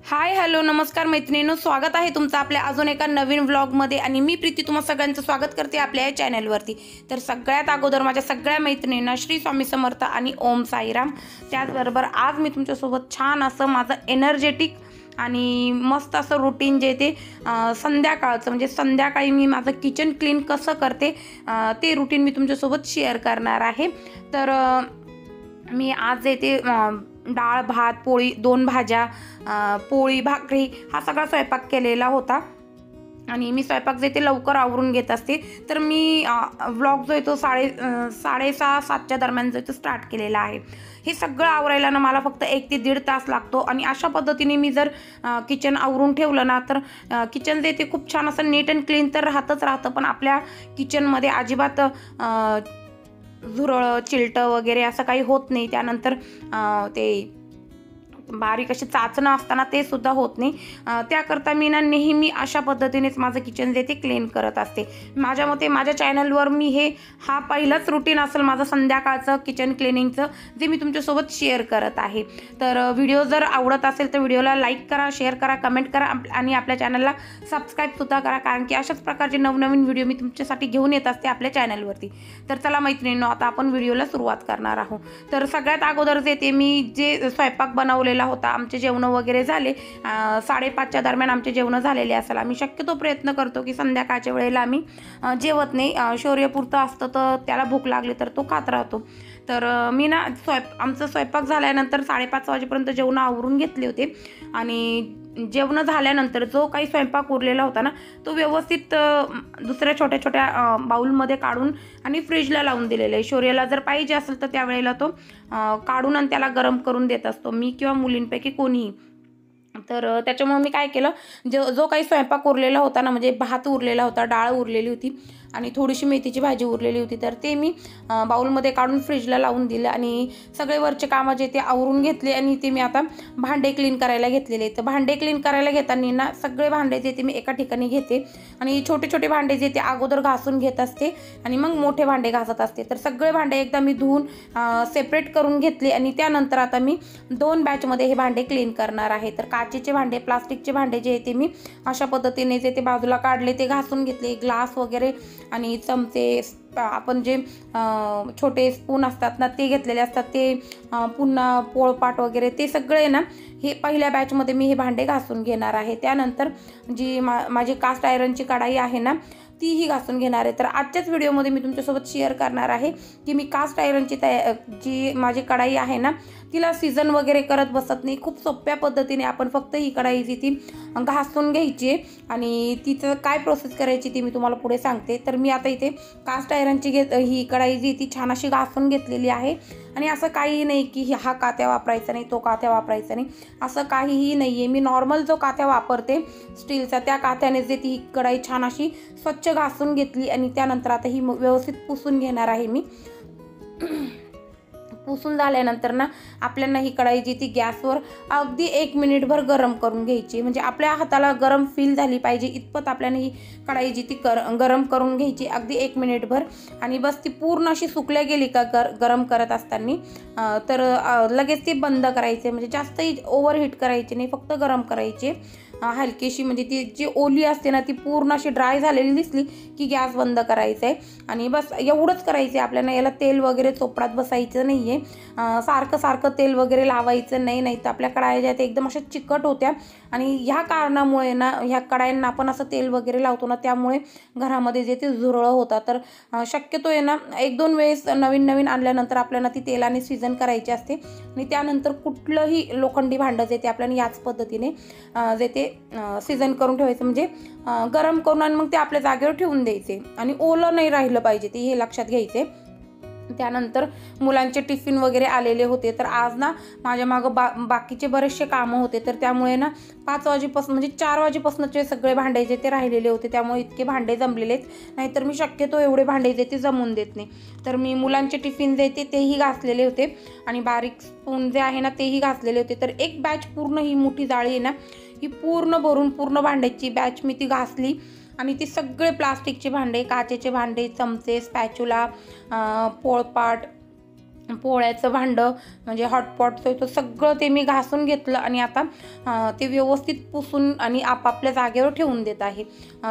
Hi hello नमस्कार मैत्रिणींनो, स्वागत आहे तुमचं आपल्या अजून एका नवीन व्लॉगमध्ये। आणि मी प्रीती तुम्हा सगळ्यांचं स्वागत करते आपल्या या चॅनलवरती। तर सगळ्यात अगोदर माझ्या सगळ्या मैत्रिणींना श्री स्वामी समर्थ आणि ओम साईराम। त्याचबरोबर आज मी तुमच्यासोबत छान असं माझं एनर्जेटिक आणि मस्त असं रूटीन जे ते संध्याकाळचं म्हणजे संध्याकाळी मी माझं किचन क्लीन कसं करते ते रूटीन मी तुमच्यासोबत शेअर करणार आहे। तर मी आज येते डाळ भात पोळी 2 भाज्या पोळी भाकरी हा सगळा स्वयंपाक केलेला होता आणि मी स्वयंपाक जे ते लवकर आवरून घेत असते। तर मी व्लॉग जो आहे तो 6:30-7च्या दरम्यान जो तो स्टार्ट केलेला आहे। हे सगळं आवरायला ना मला फक्त 1 ते 1.5 तास लागतो आणि अशा पद्धतीने मी जर किचन आवरून ठेवलं ना तर किचन जे ते खूप छान असं नीट अँड क्लीन तर राहतं, पण आपल्या किचनमध्ये अजिबात झुरळ चिलटं वगैरे असं काही होत नाही। त्यानंतर ते बारीक असे चाचणं असताना ते सुद्धा होत नाही। त्याकरता मी ना नेहमी अशा पद्धतीनेच माझं किचन जे ते क्लीन करत असते। माझ्या मते माझ्या चॅनलवर मी हा पहिलाच रूटीन असेल माझं संध्याकाळचं किचन क्लिनिंगचं जे मी तुमच्यासोबत शेअर करत आहे। तर व्हिडिओ जर आवडत असेल तर व्हिडिओला लाईक करा, शेअर करा, कमेंट करा आणि आपल्या चॅनलला सबस्क्राईबसुद्धा करा, कारण की अशाच प्रकारचे नवनवीन व्हिडिओ मी तुमच्यासाठी घेऊन येत असते आपल्या चॅनलवरती। तर चला मैत्रिणींनो, आता आपण व्हिडिओला सुरुवात करणार आहोत। तर सगळ्यात अगोदर ते मी जे स्वयंपाक बनवलेला होता आमचे जेवण वगैरे झाले 5:30च्या दरम्यान आमचे जेवण झालेले असेल। आम्ही शक्यतो प्रयत्न करतो की संध्याकाळच्या वेळेला आम्ही जेवत नाही, शौर्यपुरतं असतं तर त्याला भूक लागली तर तो खात राहतो। तर मी ना आमचं स्वयंपाक झाल्यानंतर 5:30 वाजेपर्यंत जेवण आवरून घेतले होते आणि जेवण झाल्यानंतर जो काही स्वयंपाक उरलेला होता ना तो व्यवस्थित दुसऱ्या छोट्या छोट्या बाउलमध्ये काढून आणि फ्रीजला लावून दिलेलं आहे। शौर्याला जर पाहिजे असेल तर त्यावेळेला तो काढून आणि त्याला गरम करून देत असतो, मी किंवा मुलींपैकी कोणीही। तर त्याच्यामुळे मी काय केलं, जो काही स्वयंपाक उरलेला होता ना, म्हणजे भात उरलेला होता, डाळ उरलेली होती आणि थोडीशी मेथीची भाजी उरलेली होती, तर ते मी बाउलमध्ये काढून फ्रीजला लावून दिलं आणि सगळे वरचे कामं जे ते आवरून घेतले आणि ते मी आता भांडे क्लीन करायला घेतलेले। तर भांडे क्लीन करायला घेताना ना सगळे भांडे जे ते मी एका ठिकाणी घेते आणि छोटे छोटे भांडे जे ते अगोदर घासून घेत असते आणि मग मोठे भांडे घासत असते। तर सगळे भांडे एकदा मी धुवून सेपरेट करून घेतले आणि त्यानंतर आता मी 2 बॅचमध्ये हे भांडे क्लीन करणार आहे। तर काचेचे भांडे प्लास्टिकचे भांडे जे ते मी अशा पद्धतीने जे ते बाजूला काढले, ते घासून घेतले, ग्लास वगैरे आणि चमचे आपण जे छोटे स्पून असतात ना ते घेतलेले असतात, ते पुन्हा पोळपाट वगैरे ते सगळे ना हे पहिल्या बॅचमध्ये मी हे भांडे घासून घेणार आहे। त्यानंतर जी माझी कास्ट आयरनची कढाई आहे ना तीही घासून घेणार आहे। तर आजच्याच व्हिडिओमध्ये मी तुमच्यासोबत शेअर करणार आहे की मी कास्ट आयरनची जी माझी कढाई आहे ना तिला सीझन वगैरे करत बसत नाही, खूप सोप्या पद्धतीने आपण फक्त ही कढाई जी ती घासून घ्यायची आणि तिचं काय प्रोसेस करायची ती मी तुम्हाला पुढे सांगते। तर मी आता इथे कास्ट आयरनची ही कढाई जी ती छान अशी घासून घेतलेली आहे आणि असं काहीही नाही की हा काथ्या वापरायचा नाही, तो काथ्या वापरायचा नाही, असं काहीही नाही आहे। मी नॉर्मल जो काथ्या वापरते स्टीलचा त्या काथ्याने जे ती ही कढाई छान अशी स्वच्छ घासून घेतली आणि त्यानंतर आता ही व्यवस्थित पुसून घेणार आहे मी। पुसून झाल्यानंतर ना आपल्याला ही कढाई जी ती गॅसवर अगदी 1 मिनिटभर गरम करून घ्यायची, म्हणजे आपल्या हाताला गरम फील झाली पाहिजे इतपत आपल्याला ही कढाई जी ती गरम करून घ्यायची अगदी 1 मिनिटभर। आणि बस ती पूर्ण अशी सुकल्या गेली का गरम करत असताना तर लगेच ती बंद करायचे, म्हणजे जास्तही ओव्हरहीट करायची नाही, फक्त गरम करायचे। हलकीशी म्हणजे ती जी ओली असते ना ती पूर्ण अशी ड्राय झालेली दिसली की गॅस बंद करायचा आहे. आणि बस एवढंच करायचं आहे आपल्याला. याला तेल वगैरे चोपडात बसायचं नाही आहे, सारखं सारखं तेल वगैरे लावायचं नाही, नाही तर आपल्या कढाया ज्या एकदम अशा चिकट होत्या. आणि ह्या कारणामुळे ना ह्या कढायांना आपण असं तेल वगैरे लावतो ना त्यामुळे घरामध्ये जे ते झुरळं होतात. तर शक्यतो आहे ना 1-2 वेळेस नवीन नवीन आणल्यानंतर आपल्याला ती तेलाने सीझन करायची असते. आणि त्यानंतर कुठलंही लोखंडी भांडं जे ते आपल्याला याच पद्धतीने जे ते सीझन करून ठेवायचं, म्हणजे गरम करून आणि मग ते आपल्या जागेवर ठेवून द्यायचे. आणि ओलं नाही राहिलं पाहिजे ते, हे लक्षात घ्यायचे. त्यानंतर मुलांचे टिफिन वगैरे आलेले होते. तर आज ना माझ्या मागं बाकीचे बरेचसे कामं होते. तर त्यामुळे ना 5 वाजेपासून म्हणजे 4 वाजेपासूनचे सगळे भांडे जे ते राहिलेले होते, त्यामुळे इतके भांडे जमलेले आहेत. नाहीतर मी शक्यतो एवढे भांडे जे ते जमून देत नाही. तर मी मुलांचे टिफिन जे ते तेही घासलेले होते आणि बारीक स्पून जे आहे ना तेही घासलेले होते. तर एक बॅच पूर्ण ही मोठी जाळी आहे ना ही पूर्ण भरून पूर्ण भांड्याची बॅच मी ती घासली. आणि ती सगळे प्लास्टिकचे भांडे, काचेचे भांडे, चमचे, स्पॅच्युला, पोळपाट, पोळ्याचं भांडं म्हणजे हॉटपॉटचं तो सगळं ते मी घासून घेतलं. आणि आता ते व्यवस्थित पुसून आणि आपापल्या जागेवर ठेवून देत आहे.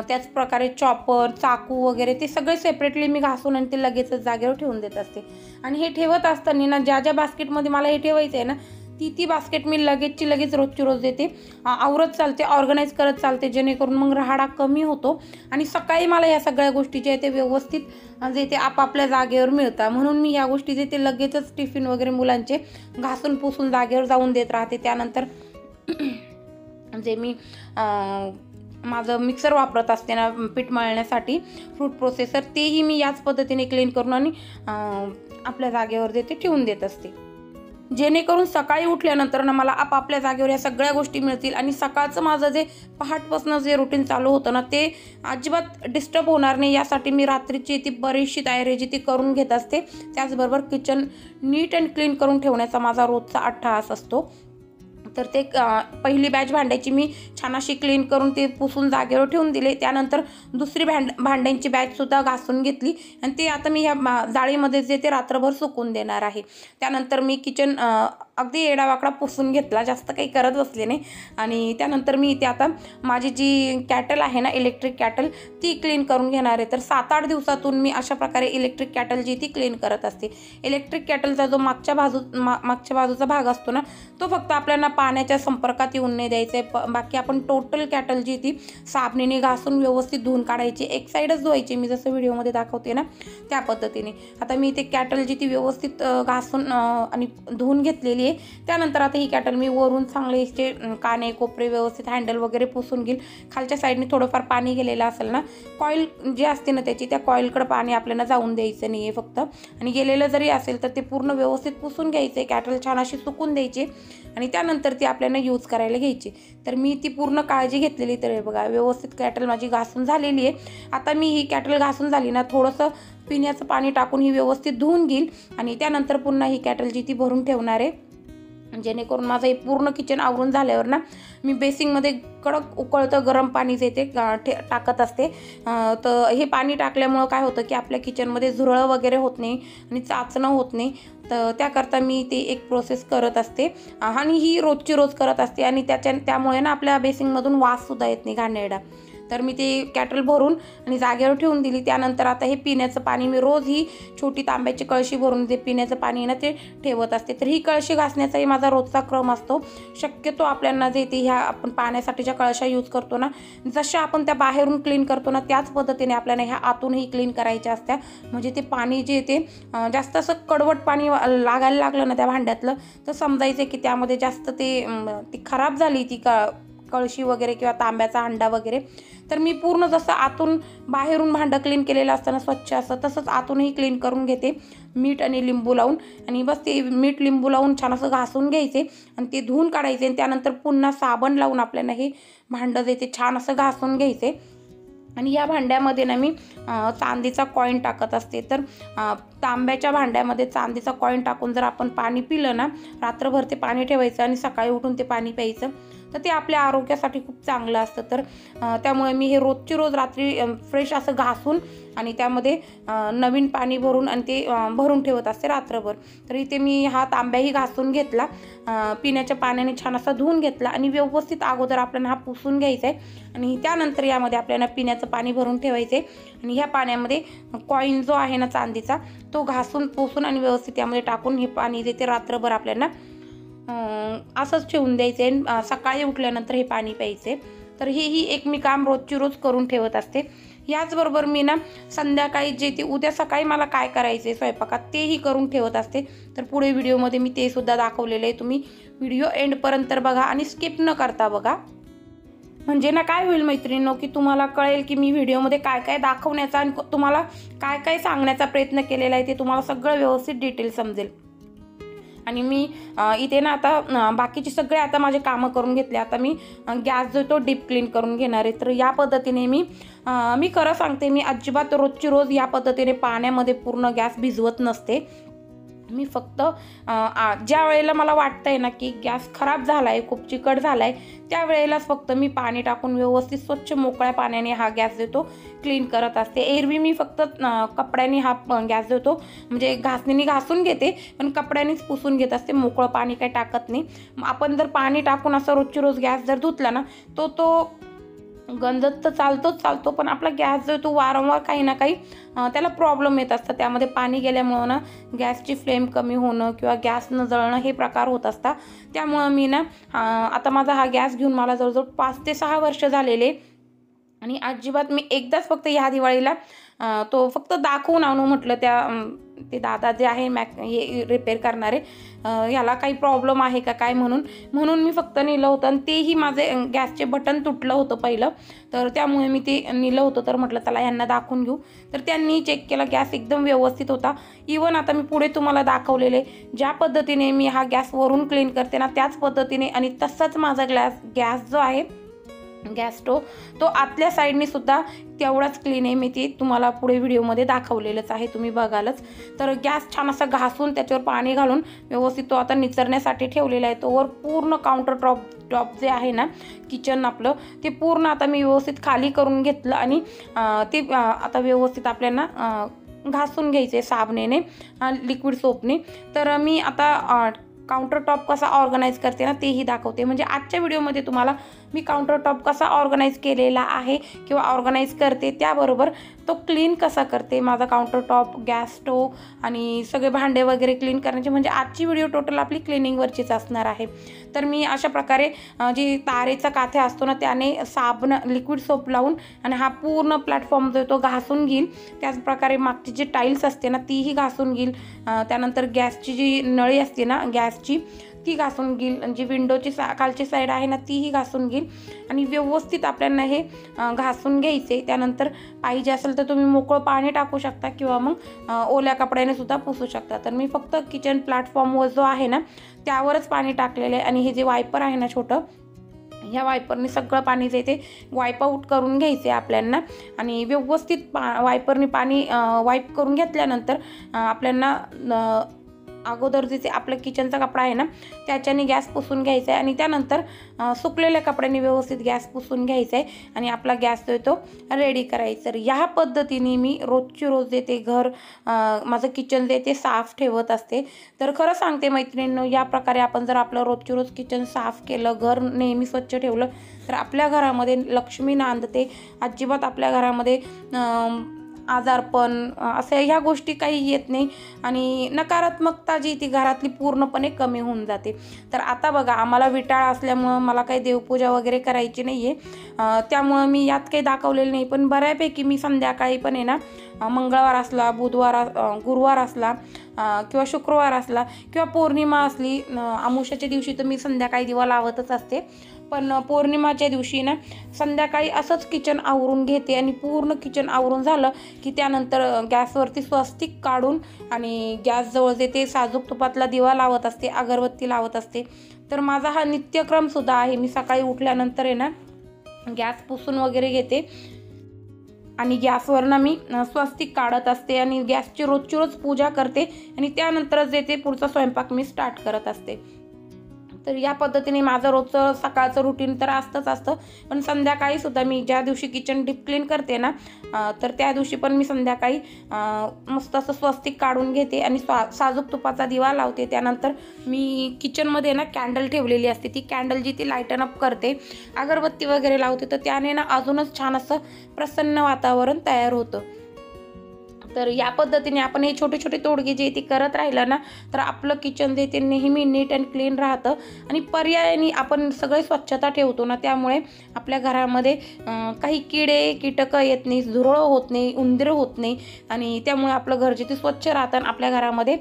त्याच प्रकारे चॉपर, चाकू वगैरे ते सगळे सेपरेटली मी घासून आणि ते लगेचच जागेवर ठेवून देत असते. आणि हे ठेवत असताना ना ज्या ज्या बास्केटमध्ये मला हे ठेवायचं आहे ना ती बास्केट मी लगेचची लगेच रोजची रोज देते, आवरत चालते, ऑर्गनाईज करत चालते, जेणेकरून मग राहाडा कमी होतो. आणि सकाळी मला या सगळ्या गोष्टी जे आहे ते व्यवस्थित जे ते आपापल्या जागेवर मिळतात. म्हणून मी या गोष्टी जे ते लगेचच टिफिन वगैरे मुलांचे घासून पुसून जागेवर जाऊन देत राहते. त्यानंतर जे मी माझं मिक्सर वापरत असते ना पीठ मळण्यासाठी, फ्रूट प्रोसेसर, तेही मी याच पद्धतीने क्लीन करून आणि आपल्या जागेवर जे ते ठेवून देत असते, जेणेकरून सकाळी उठल्यानंतर ना मला आपापल्या जागेवर या सगळ्या गोष्टी मिळतील. आणि सकाळचं माझं जे पहाटपासून जे रुटीन चालू होतं ना ते अजिबात डिस्टर्ब होणार नाही, यासाठी मी रात्रीची ती बरीचशी तयारी जी ती करून घेत असते. त्याचबरोबर किचन नीट अँड क्लीन करून ठेवण्याचा माझा रोजचा अट्टाहास असतो. तर ते पहिली बॅच भांड्याची मी छान अशी क्लीन करून ते पुसून जागेवर ठेवून दिले. त्यानंतर दुसरी भांड्यांची बॅचसुद्धा घासून घेतली आणि ते आता मी ह्या जाळीमध्ये जे ते रात्रभर सुकून देणार आहे. त्यानंतर मी किचन अगदी येडावाकडा पुसून घेतला, जास्त काही करत बसले नाही. आणि त्यानंतर मी इथे आता माझी जी कॅटल आहे ना इलेक्ट्रिक कॅटल ती क्लीन करून घेणार आहे. तर 7-8 दिवसातून मी अशा प्रकारे इलेक्ट्रिक कॅटल जी ती क्लीन करत असते. इलेक्ट्रिक कॅटलचा जो मागच्या बाजूचा भाग असतो ना तो फक्त आपल्याला पाण्याच्या संपर्कात येऊन नाही द्यायचं आहे. बाकी आपण टोटल कॅटल जी ती साबणीने घासून व्यवस्थित धुवून काढायची, एक साईडच धुवायची, मी जसं व्हिडिओमध्ये दाखवते ना त्या पद्धतीने. आता मी ते कॅटल जी ती व्यवस्थित घासून आणि धुवून घेतलेली आहे. त्यानंतर आता ही कॅटल मी वरून चांगले काने कोपरे व्यवस्थित हँडल वगैरे पुसून घेईल. खालच्या साईडने थोडंफार पाणी गेलेलं असेल ना, कॉईल जी असते ना त्याची, त्या कॉईलकडे पाणी आपल्याला जाऊन द्यायचं नाही आहे फक्त. आणि गेलेलं जरी असेल तर ते पूर्ण व्यवस्थित पुसून घ्यायचं, कॅटल छान अशी सुकून द्यायची आणि त्यानंतर ती आपल्याला यूज करायला घ्यायची. तर मी ती पूर्ण काळजी घेतलेली. तर बघा व्यवस्थित कॅटल माझी घासून झालेली आहे. आता मी ही कॅटल घासून झाली ना थोडंसं पिण्याचं पाणी टाकून ही व्यवस्थित धुवून घेईल आणि त्यानंतर पुन्हा ही कॅटल जी ती भरून ठेवणार आहे, जेणेकरून माझं हे पूर्ण किचन आवरून झाल्यावर ना मी बेसिंगमध्ये कडक उकळतं गरम पाणी जे ते टाकत असते. तर हे पाणी टाकल्यामुळं काय होतं की आपल्या किचनमध्ये झुरळं वगैरे होत नाही आणि चाचणं होत नाही. तर त्याकरता मी ते एक प्रोसेस करत असते आणि ही रोजची रोज करत असते. आणि त्यामुळे ना आपल्या बेसिंगमधून वाससुद्धा येत नाही घाणेरडा. तर मी ते कॅटल भरून आणि जागेवर ठेवून दिली. त्यानंतर आता हे पिण्याचं पाणी मी रोज ही छोटी तांब्याची कळशी भरून जे पिण्याचं पाणी ना ते ठेवत असते. तर ही कळशी घासण्याचाही माझा रोजचा क्रम असतो. शक्यतो आपल्याला जे ते ह्या आपण पाण्यासाठीच्या कळशा यूज करतो ना, जशा आपण त्या बाहेरून क्लीन करतो ना त्याच पद्धतीने आपल्याला ह्या आतूनही क्लीन करायच्या असत्या. म्हणजे ते पाणी जे ते जास्त असं कडवट पाणी लागायला लागलं ना त्या भांड्यातलं तर समजायचं की त्यामध्ये जास्त ती खराब झाली ती कळशी वगैरे किंवा तांब्याचा हंडा वगैरे. तर मी पूर्ण जसं आतून बाहेरून भांडं क्लीन केलेलं असताना स्वच्छ असतं तसंच आतूनही क्लीन करून घेते मीठ आणि लिंबू लावून. आणि बस ते मीठ लिंबू लावून छान असं घासून घ्यायचे आणि ते धुवून काढायचे. आणि त्यानंतर पुन्हा साबण लावून आपल्याला हे भांडं जे ते छान असं घासून घ्यायचे. आणि या भांड्यामध्ये ना मी चांदीचा कॉईन टाकत असते. तर तांब्याच्या भांड्यामध्ये चांदीचा कॉईन टाकून जर आपण पाणी पिलं ना, रात्रभर ते पाणी ठेवायचं आणि सकाळी उठून ते पाणी प्यायचं तर ते आपल्या आरोग्यासाठी खूप चांगलं असतं. तर त्यामुळे मी हे रोजची रोज रात्री फ्रेश असं घासून आणि त्यामध्ये नवीन पाणी भरून आणि ते भरून ठेवत असते रात्रभर. तर इथे मी हा तांब्याही घासून घेतला, पिण्याच्या पाण्याने छान असा धुवून घेतला आणि व्यवस्थित अगोदर आपल्याला हा पुसून घ्यायचा आहे आणि त्यानंतर यामध्ये आपल्याला पिण्याचं पाणी भरून ठेवायचं आहे आणि ह्या पाण्यामध्ये कॉईन जो आहे ना चांदीचा तो घासून पुसून आणि व्यवस्थित यामध्ये टाकून हे पाणी जे ते रात्रभर आपल्याला असंच ठेवून द्यायचं आहे. सकाळी उठल्यानंतर हे पाणी प्यायचे. तर हेही एक मी काम रोजची रोज करून ठेवत असते. याचबरोबर मी ना संध्याकाळी जे ते उद्या सकाळी मला काय करायचे स्वयंपाकात तेही करून ठेवत असते. तर पुढे व्हिडिओमध्ये मी ते सुद्धा दाखवलेलं आहे. तुम्ही व्हिडिओ एंडपर्यंत बघा आणि स्किप न करता बघा. म्हणजे ना काय होईल मैत्रिणींनो, की तुम्हाला कळेल की मी व्हिडिओमध्ये काय काय दाखवण्याचा आणि तुम्हाला काय काय सांगण्याचा प्रयत्न केलेला आहे ते तुम्हाला सगळं व्यवस्थित डिटेल समजेल. आणि मी इथे ना आता बाकीचे सगळे आता माझे कामं करून घेतले. आता मी गॅस जो तो डीप क्लीन करून घेणार आहे. तर या पद्धतीने मी खरं सांगते, मी अजिबात रोजची रोज या पद्धतीने पाण्यामध्ये पूर्ण गॅस भिजवत नसते. मी फक्त ज्या वेळेला मला वाटतंय ना की गॅस खराब झाला आहे, खूप चिकट झाला आहे, त्यावेळेलाच फक्त मी पाणी टाकून व्यवस्थित स्वच्छ मोकळ्या पाण्याने हा गॅस देतो क्लीन करत असते. एरवी मी फक्त कपड्याने हा गॅस देतो, म्हणजे घासणीने घासून घेते पण कपड्यानेच पुसून घेत असते, मोकळं पाणी काही टाकत नाही. आपण जर पाणी टाकून असं रोजची रोज गॅस जर धुतला ना तो गंध तर चालतो पण आपला गॅस जो तो वारंवार काही ना काही त्याला प्रॉब्लेम येत असतात. त्यामध्ये पाणी गेल्यामुळं ना गॅसची फ्लेम कमी होणं किंवा गॅस न जळणं हे प्रकार होत असतात. त्यामुळं मी ना आता माझा हा गॅस घेऊन मला जवळजवळ 5 ते 6 वर्ष झालेले आणि अजिबात मी एकदाच फक्त ह्या दिवाळीला तो फक्त दाखवून आणू म्हटलं ते दादा जे आहे हे रिपेअर करणारे, ह्याला काही प्रॉब्लेम आहे का काय म्हणून मी फक्त नेलं होतं आणि तेही माझे गॅसचे बटन तुटलं होतं पहिलं. तर त्यामुळे मी ते नेलं होतं. तर म्हटलं त्याला यांना दाखवून घेऊ. तर त्यांनी चेक केला, गॅस एकदम व्यवस्थित होता. इवन आता मी पुढे तुम्हाला दाखवलेले ज्या पद्धतीने मी हा गॅस वरून क्लीन करते ना त्याच पद्धतीने आणि तसाच माझा गॅस जो आहे गॅस स्टोव तो आतल्या साईडने सुद्धा तेवढाच क्लीन आहे. मी ते तुम्हाला पुढे व्हिडिओमध्ये दाखवलेलंच आहे, तुम्ही बघालच. तर गॅस छान असा घासून त्याच्यावर पाणी घालून व्यवस्थित तो आता निचरण्यासाठी ठेवलेला आहे. तोवर पूर्ण काउंटर टॉप जे आहे ना किचन आपलं ते पूर्ण आता मी व्यवस्थित खाली करून घेतलं आणि ते आता व्यवस्थित आपल्याला घासून घ्यायचे साबणाने, लिक्विड सोपने. तर मी आता काउंटर टॉप कसा ऑर्गनाईज करते ना तेही दाखवते. म्हणजे आजच्या व्हिडिओमध्ये तुम्हाला मी काउंटर टॉप कसा ऑर्गनाईज केलेला आहे किंवा ऑर्गनाईज करते, त्याबरोबर तो क्लीन कसा करते माझा काउंटर टॉप, गॅस स्टोव आणि सगळे भांडे वगैरे क्लीन करण्याचे. म्हणजे आजची व्हिडिओ टोटल आपली क्लिनिंगवरचीच असणार आहे. तर मी अशा प्रकारे जी तारेचा काथ्या असतो ना त्याने साबण लिक्विड सोप लावून आणि हा पूर्ण प्लॅटफॉर्म जो तो घासून घेईल. त्याचप्रकारे मागची जी टाईल्स असते ना तीही घासून घेईल. त्यानंतर गॅसची जी नळी असते ना गॅसची ती घासून घेईल. जी विंडोची खालची साईड आहे ना तीही घासून घेईल आणि व्यवस्थित आपल्याला हे घासून घ्यायचे. त्यानंतर पाहिजे असेल तर तुम्ही मोकळं पाणी टाकू शकता किंवा मग ओल्या कपड्याने सुद्धा पुसू शकता. तर मी फक्त किचन प्लॅटफॉर्मवर जो आहे ना त्यावरच पाणी टाकलेलं आहे आणि हे जे वायपर आहे ना छोटं, ह्या वायपरने सगळं पाणी जे ते वाईप आऊट करून घ्यायचे आपल्याला आणि व्यवस्थित वायपरने पाणी वाईप करून घेतल्यानंतर आपल्याला अगोदर जे आपलं किचनचा कपडा आहे ना त्याच्याने गॅस पुसून घ्यायचा आहे आणि त्यानंतर सुकलेल्या कपड्याने व्यवस्थित गॅस पुसून घ्यायचा आहे आणि आपला गॅस जो तो रेडी करायचा. तर ह्या पद्धतीने मी रोजची रोज जे ते घर माझं किचन जे ते साफ ठेवत असते. तर खरं सांगते मैत्रिणींनो, या प्रकारे आपण जर आपलं रोजची रोज किचन साफ केलं, घर नेहमी स्वच्छ ठेवलं तर आपल्या घरामध्ये लक्ष्मी नांदते. अजिबात आपल्या घरामध्ये आजारपण असे ह्या गोष्टी काही येत नाही आणि नकारात्मकता जी ती घरातली पूर्णपणे कमी होऊन जाते. तर आता बघा, आम्हाला विटाळ असल्यामुळं मला काही देवपूजा वगैरे करायची नाही आहे, त्यामुळं मी यात काही दाखवलेलं नाही. पण बऱ्यापैकी मी संध्याकाळी पण आहे ना, मंगळवार असला, गुरुवार असला किंवा शुक्रवार असला किंवा पौर्णिमा असली, अमावस्येच्या दिवशी तर मी संध्याकाळी दिवा लावतच असते. पण पौर्णिमाच्या दिवशी ना संध्याकाळी असंच किचन आवरून घेते आणि पूर्ण किचन आवरून झालं की त्यानंतर गॅसवरती स्वस्तिक काढून आणि गॅसजवळ जे ते साजूक तुपातला दिवा लावत असते, अगरबत्ती लावत असते. तर माझा हा नित्यक्रमसुद्धा आहे. मी सकाळी उठल्यानंतर आहे ना गॅस पुसून वगैरे घेते आणि गॅसवरनं मी स्वस्तिक काढत असते आणि गॅसची रोजची रोज पूजा करते आणि त्यानंतरच जे ते पुढचा स्वयंपाक मी स्टार्ट करत असते. तर या पद्धतीने माझं रोजचं सकाळचं रुटीन तर असतं, पण संध्याकाळी सुद्धा मी ज्या दिवशी किचन डीप क्लीन करते ना, तर त्या दिवशी पण मी संध्याकाळी मस्त असं स्वस्तिक काढून घेते आणि साजूक तुपाचा दिवा लावते. त्यानंतर मी किचनमध्ये ना कॅन्डल ठेवलेली असते, ती कॅन्डल जी ती लाईटन अप करते, अगरबत्ती वगैरे लावते, तर त्याने ना अजूनच छान असं प्रसन्न वातावरण तयार होतं. तर या पद्धतीने आपण हे छोटे छोटे तोडगे जे ते करत राहिलं ना, तर आपलं किचन जे ते नेहमी नीट अँड क्लीन राहतं आणि पर्यायाने आपण सगळे स्वच्छता ठेवतो ना, त्यामुळे आपल्या घरामध्ये काही किडे कीटकं येत नाही, झुरळ होत नाही, उंदीर होत नाही आणि त्यामुळे आपलं घर जे ते स्वच्छ राहतं आणि आपल्या घरामध्ये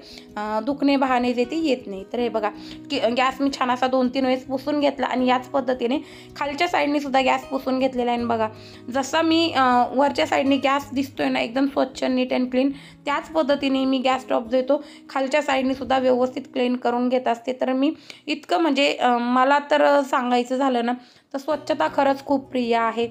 दुखणे बहाणे जे ते येत नाही. तर हे बघा की गॅस मी छान असा 2-3 वेळेस पुसून घेतला आणि याच पद्धतीने खालच्या साईडने सुद्धा गॅस पुसून घेतलेला आहे. बघा जसा मी वरच्या साईडने गॅस दिसतोय ना एकदम स्वच्छ नीट अँड क्लीन, त्याच पद्धतीने मी गॅस स्टॉप जो येतो खालच्या साईडने सुद्धा व्यवस्थित क्लीन करून घेत असते. तर मी इतकं म्हणजे मला तर सांगायचं झालं ना, तर स्वच्छता खरंच खूप प्रिय आहे.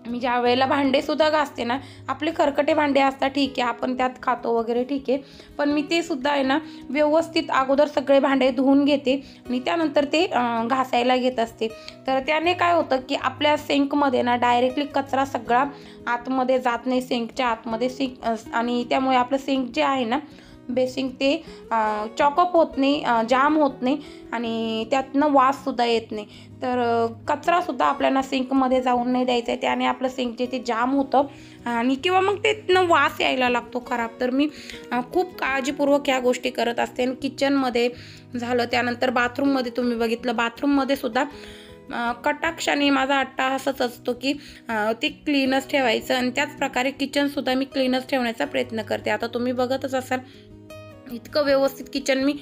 मी ज्या वेळेला भांडेसुद्धा घासते ना, आपले खरकटे भांडे असतात ठीक आहे, आपण त्यात खातो वगैरे ठीक आहे, पण मी ते सुद्धा आहे ना व्यवस्थित अगोदर सगळे भांडे धुवून घेते आणि त्यानंतर ते घासायला घेत असते. तर त्याने काय होतं की आपल्या सिंकमध्ये ना डायरेक्टली कचरा सगळा आतमध्ये जात नाही, सिंकच्या आतमध्ये आणि त्यामुळे आपलं सिंक जे आहे ना बेसिंग ते चॉकअप होत नाही, जाम होत नाही आणि त्यातनं वाससुद्धा येत नाही. तर कचरासुद्धा आपल्याला सिंकमध्ये जाऊन नाही द्यायचा आहे, त्याने आपलं सिंक जे ते जाम होतं आणि किंवा मग त्यातनं वास यायला लागतो खराब. तर मी खूप काळजीपूर्वक ह्या गोष्टी करत असते. आणि किचनमध्ये झालं, त्यानंतर बाथरूममध्ये तुम्ही बघितलं, बाथरूममध्ये सुद्धा कटाक्षाने माझा अट्टाहासच असतो की ते क्लीनच ठेवायचं आणि त्याच प्रकारे किचनसुद्धा मी क्लीनच ठेवण्याचा प्रयत्न करते. आता तुम्ही बघतच असाल इतकं व्यवस्थित किचन मी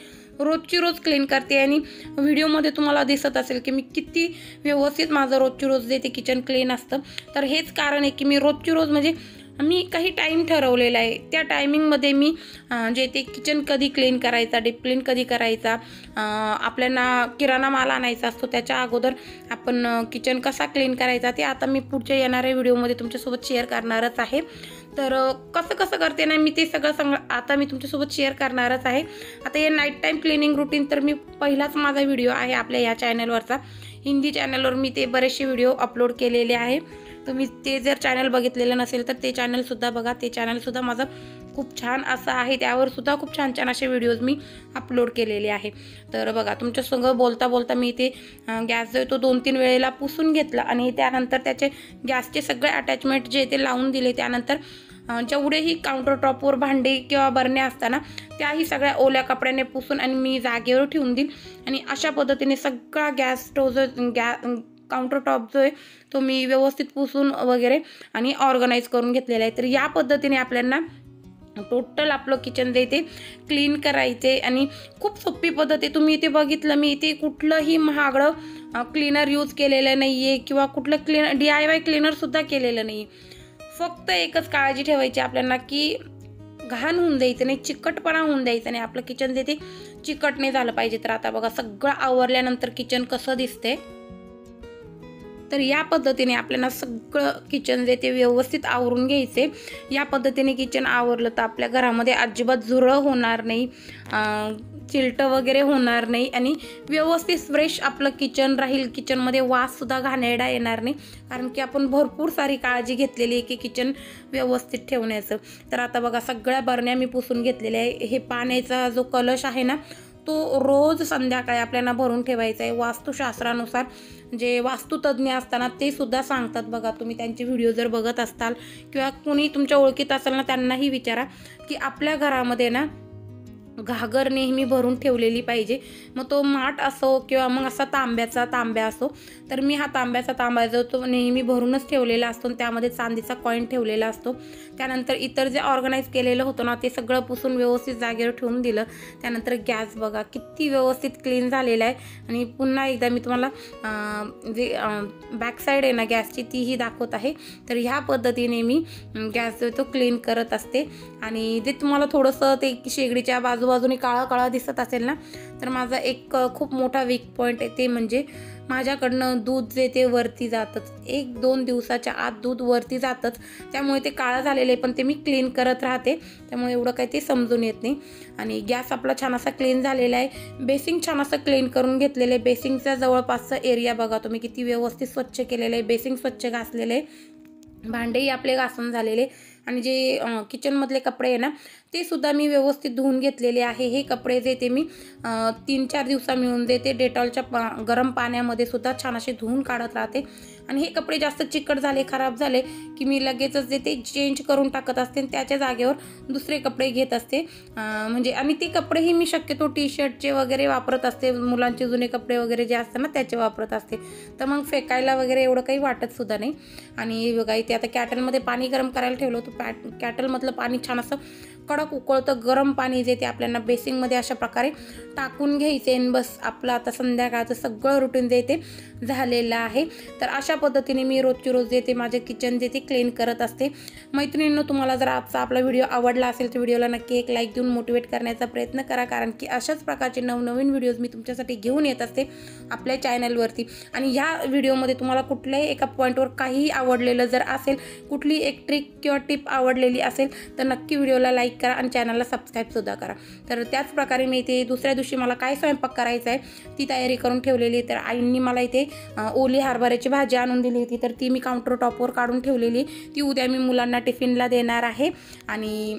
रोजची रोज क्लीन करते आणि व्हिडिओमध्ये तुम्हाला दिसत असेल की मी किती व्यवस्थित माझं रोजची रोज जे ते किचन क्लीन असतं. तर हेच कारण आहे की मी रोजची रोज म्हणजे मी काही टाईम ठरवलेला आहे, त्या टायमिंगमध्ये मी जे ते किचन कधी क्लीन करायचा, डीप क्लीन कधी करायचा, आपल्याला किराणा माल आणायचा असतो त्याच्या अगोदर आपण किचन कसा क्लीन करायचा ते आता मी पुढच्या येणाऱ्या व्हिडिओमध्ये तुमच्यासोबत शेअर करणारच आहे. तर कसं करते ना मी ते सगळं आता मी तुमच्यासोबत शेअर करणारच आहे. आता हे नाईट टाईम क्लिनिंग रुटीन तर मी पहिलाच माझा व्हिडिओ आहे आपल्या या चॅनलवरचा, हिंदी चॅनलवर मी ते बरेचसे व्हिडिओ अपलोड केलेले आहे. तुम्ही ते जर चॅनल बघितलेलं नसेल तर ते चॅनलसुद्धा बघा, ते चॅनलसुद्धा माझं खूप छान असं आहे, त्यावरसुद्धा खूप छान छान असे व्हिडिओज मी अपलोड केलेले आहे. तर बघा तुमच्यासंग बोलता बोलता मी ते गॅस जो तो 2-3 वेळेला पुसून घेतला आणि त्यानंतर त्याचे गॅसचे सगळे अटॅचमेंट जे ते लावून दिले. त्यानंतर जेवढेही काउंटर टॉपवर भांडे किंवा बरण्या असताना त्याही सगळ्या ओल्या कपड्याने पुसून आणि मी जागेवर ठेवून देईल आणि अशा पद्धतीने सगळा गॅस स्टोव जो काउंटर टॉप जो आहे तो मी व्यवस्थित पुसून वगैरे आणि ऑर्गनाईज करून घेतलेला आहे. तर या पद्धतीने आपल्याला टोटल आपलं किचन जे ते क्लीन करायचे आणि खूप सोपी पद्धत आहे. तुम्ही इथे बघितलं मी इथे कुठलंही महागडं क्लीनर यूज केलेलं नाही आहे किंवा कुठलं DIY क्लीनरसुद्धा केलेलं नाही. फक्त एकच काळजी ठेवायची आपल्याला की घाण होऊन द्यायचं नाही, चिकटपणा होऊन द्यायचा नाही, आपलं किचन जे ते चिकट नाही झालं पाहिजे. तर आता बघा सगळं आवरल्यानंतर किचन कसं दिसते. तर या पद्धतीने आपल्याला सगळं किचन जे ते व्यवस्थित आवरून घ्यायचे. या पद्धतीने किचन आवरलं तर आपल्या घरामध्ये अजिबात झुरळ होणार नाही, चिलटं वगैरे होणार नाही आणि व्यवस्थित फ्रेश आपलं किचन राहील. किचनमध्ये वाससुद्धा घाणेरडा येणार नाही, कारण की आपण भरपूर सारी काळजी घेतलेली आहे की किचन व्यवस्थित ठेवण्याचं. तर आता बघा सगळ्या बरण्या मी पुसून घेतलेल्या आहे. हे पाण्याचा जो कलश आहे ना तो रोज संध्याकाळी आपल्याला भरून ठेवायचा आहे. वास्तुशास्त्रानुसार जे वास्तुतज्ञ असताना ते सुद्धा सांगतात बघा, तुम्ही त्यांचे व्हिडिओ जर बघत असाल किंवा कोणी तुमच्या ओळखीत असेल ना त्यांनाही विचारा की आपल्या घरामध्ये ना घागर नेहमी भरून ठेवलेली पाहिजे. मग तो माठ असो किंवा मग असा तांब्या असो. तर मी हा तांब्याचा तांबा जो तो नेहमी भरूनच ठेवलेला असतो आणि त्यामध्ये चांदीचा कॉईन ठेवलेला असतो. त्यानंतर इतर जे ऑर्गनाईज केलेलं होतं ना ते सगळं पुसून व्यवस्थित जागेवर ठेवून दिलं. त्यानंतर गॅस बघा किती व्यवस्थित क्लीन झालेला आहे आणि पुन्हा एकदा मी तुम्हाला जे बॅक साईड आहे ना गॅसची तीही दाखवत आहे. तर ह्या पद्धतीने मी गॅस जो तो क्लीन करत असते आणि जे तुम्हाला थोडंसं ते शेगडीच्या बाजूवर आजूबाजूने काळा काळा दिसत असेल ना, तर माझा एक खूप मोठा वीक पॉईंट आहे, ते म्हणजे माझ्याकडनं दूध जे ते वरती जातच, 1-2 दिवसाच्या आत दूध वरती जातच. त्यामुळे ते काळं झालेलं आहे, पण ते मी क्लीन करत राहते, त्यामुळे एवढं काही ते समजून येत नाही. आणि गॅस आपला छान असा क्लीन झालेला आहे. बेसिंग छान असं क्लीन करून घेतलेलं आहे. बेसिंगचा जवळपासचा एरिया बघा तुम्ही किती व्यवस्थित स्वच्छ केलेलं आहे. बेसिंग स्वच्छ घासलेलं आहे, भांडेही आपले घासून झालेले, आणि जे किचनमधले कपडे आहे ना, ते सुद्धा मी व्यवस्थित धुवून घेतलेले आहे. हे कपडे जे ते मी 3-4 दिवसा मिळून देते डेटॉलच्या गरम पाण्यामध्ये सुद्धा छान असे धुवून काढत राहते. आणि हे कपडे जास्त चिकट झाले, खराब झाले की मी लगेचच जे ते चेंज करून टाकत असते, त्याच्या जागेवर दुसरे कपडे घेत असते. म्हणजे आणि ते कपडेही मी शक्यतो टी-शर्टचे वगैरे वापरत असते, मुलांचे जुने कपडे वगैरे जे असतात ना त्याचे वापरत असते, तर मग फेकायला वगैरे एवढं काही वाटत सुद्धा नाही. आणि बघा इथे आता कॅटलमध्ये पाणी गरम करायला ठेवलं होतं. कॅटलमधलं पाणी छान असं कडक उकळतं गरम पाणी जे ते आपल्याला बेसिंगमध्ये अशा प्रकारे टाकून घ्यायचे, आणि बस आपलं आता संध्याकाळचं सगळं रुटीन जे ते झालेलं आहे. तर अशा पद्धतीने मी रोजची रोज जे ते माझे किचन जे ते क्लीन करत असते. मैत्रिणींनो, तुम्हाला जर आजचा आपला व्हिडिओ आवडला असेल तर व्हिडिओला नक्की एक लाईक देऊन मोटिवेट करण्याचा प्रयत्न करा, कारण की अशाच प्रकारचे नवनवीन व्हिडिओज मी तुमच्यासाठी घेऊन येत असते आपल्या चॅनलवरती. आणि ह्या व्हिडिओमध्ये तुम्हाला कुठल्याही एका पॉईंटवर काहीही आवडलेलं जर असेल, कुठली एक ट्रिक किंवा टिप आवडलेली असेल, तर नक्की व्हिडिओला लाईक करा आणि चॅनलला सबस्क्राईबसुद्धा करा. तर त्याच प्रकारे मी इथे दुसऱ्या दिवशी मला काय स्वयंपाक करायचा आहे ती तयारी करून ठेवलेली आहे. तर आईंनी मला इथे ओली हरभऱ्याची भाजी आणून दिली होती, तर ती मी काउंटर टॉपवर काढून ठेवलेली, ती उद्या मी मुलांना टिफिनला देणार आहे. आणि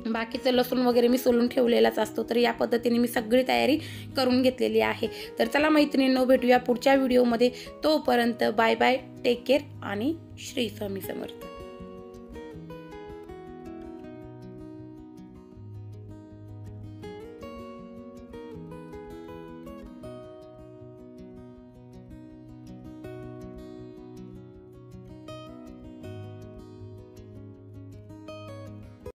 बाकीचं लसूण वगैरे मी सोलून ठेवलेलाच असतो. तर या पद्धतीने मी सगळी तयारी करून घेतलेली आहे. तर चला मैत्रिणींनो, भेटूया पुढच्या व्हिडिओमध्ये. तोपर्यंत बाय बाय, टेक केअर आणि श्री स्वामी समर्थ.